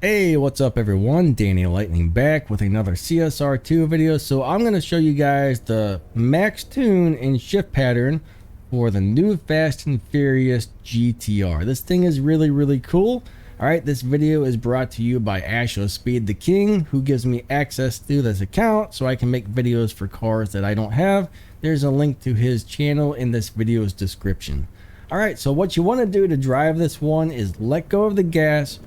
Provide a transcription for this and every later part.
Hey, what's up everyone? Danny Lightning back with another CSR2 video. So I'm going to show you guys the max tune and shift pattern for the new Fast and Furious GTR. This thing is really cool. Alright, this video is brought to you by Asho Speed the King, who gives me access to this account so I can make videos for cars that I don't have. There's a link to his channel in this video's description. Alright, so what you want to do to drive this one is let go of the gas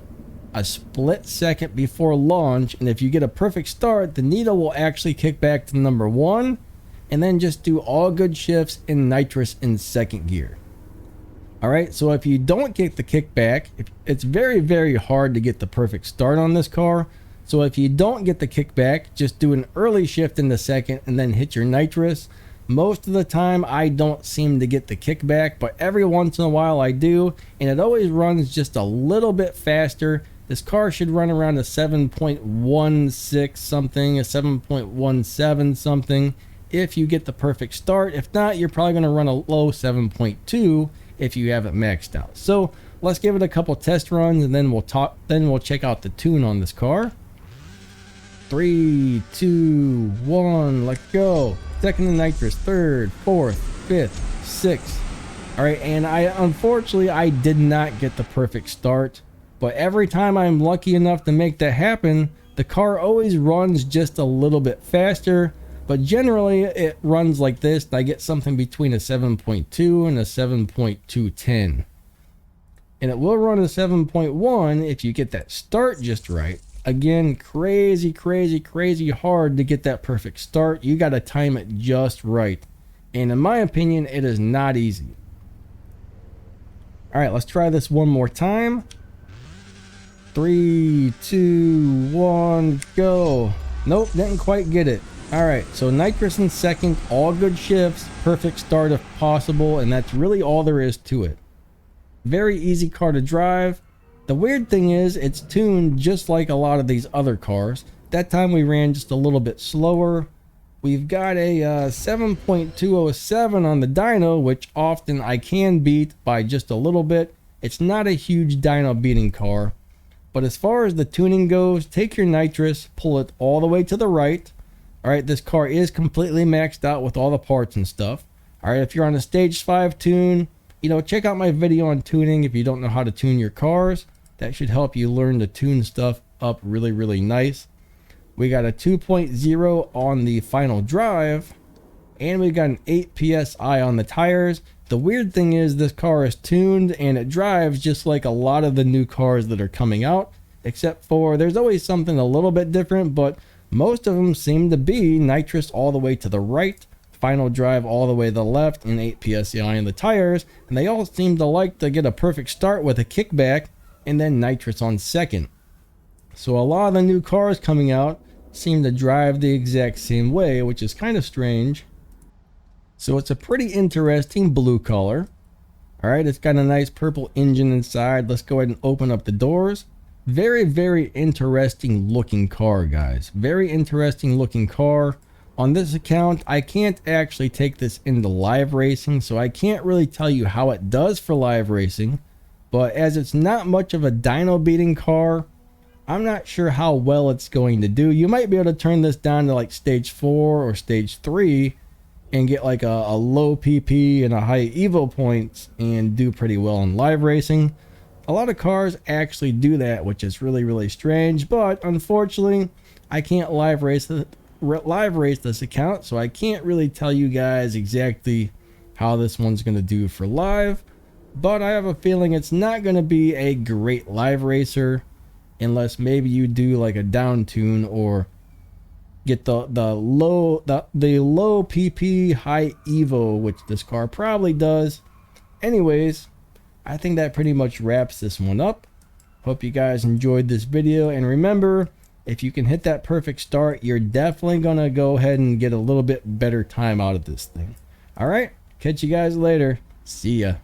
a split second before launch, and if you get a perfect start, the needle will actually kick back to number 1, and then just do all good shifts in nitrous in second gear. Alright, so if you don't get the kickback, it's very hard to get the perfect start on this car. So if you don't get the kickback, just do an early shift in the second and then hit your nitrous. Most of the time I don't seem to get the kickback, but every once in a while I do, and it always runs just a little bit faster. This car should run around a 7.16 something, a 7.17 something if you get the perfect start. If not, you're probably going to run a low 7.2 if you have it maxed out. So let's give it a couple test runs and then we'll check out the tune on this car. 3, 2, 1, let's go. Second to nitrous, third, fourth, fifth, sixth. All right, and unfortunately I did not get the perfect start. But every time I'm lucky enough to make that happen, the car always runs just a little bit faster. But generally it runs like this. I get something between a 7.2 and a 7.210. And it will run a 7.1 if you get that start just right. Again, crazy hard to get that perfect start. You got to time it just right. And in my opinion, it is not easy. All right, let's try this one more time. 3, 2, 1, go. Nope, didn't quite get it. All right, so nitrous in second, all good shifts, perfect start if possible, and that's really all there is to it. Very easy car to drive. The weird thing is it's tuned just like a lot of these other cars. That time we ran just a little bit slower. We've got a 7.207 on the dyno, which often I can beat by just a little bit. It's not a huge dyno beating car. But as far as the tuning goes, take your nitrous, pull it all the way to the right. All right, this car is completely maxed out with all the parts and stuff. All right, if you're on a stage 5 tune, check out my video on tuning if you don't know how to tune your cars. That should help you learn to tune stuff up really nice. We got a 2.0 on the final drive, and we got an 8 psi on the tires. The weird thing is this car is tuned and it drives just like a lot of the new cars that are coming out, except for there's always something a little bit different, but most of them seem to be nitrous all the way to the right, final drive all the way to the left, and 8 psi in the tires, and they all seem to like to get a perfect start with a kickback and then nitrous on second. So a lot of the new cars coming out seem to drive the exact same way, which is kind of strange. So it's a pretty interesting blue color. All right, it's got a nice purple engine inside. Let's go ahead and open up the doors. Very interesting looking car, guys. Very interesting looking car. On this account, I can't actually take this into live racing, so I can't really tell you how it does for live racing. But as it's not much of a dyno beating car, I'm not sure how well it's going to do. You might be able to turn this down to like stage 4 or stage 3 and get like a low PP and a high Evo points and do pretty well in live racing. A lot of cars actually do that, which is really strange, but unfortunately I can't live race this account, so I can't really tell you guys exactly how this one's going to do for live. But I have a feeling it's not going to be a great live racer unless maybe you do like a down tune or get the low PP high Evo, which this car probably does. Anyways, I think that pretty much wraps this one up. Hope you guys enjoyed this video, and remember, if you can hit that perfect start, you're definitely gonna go ahead and get a little bit better time out of this thing. All right, catch you guys later. See ya.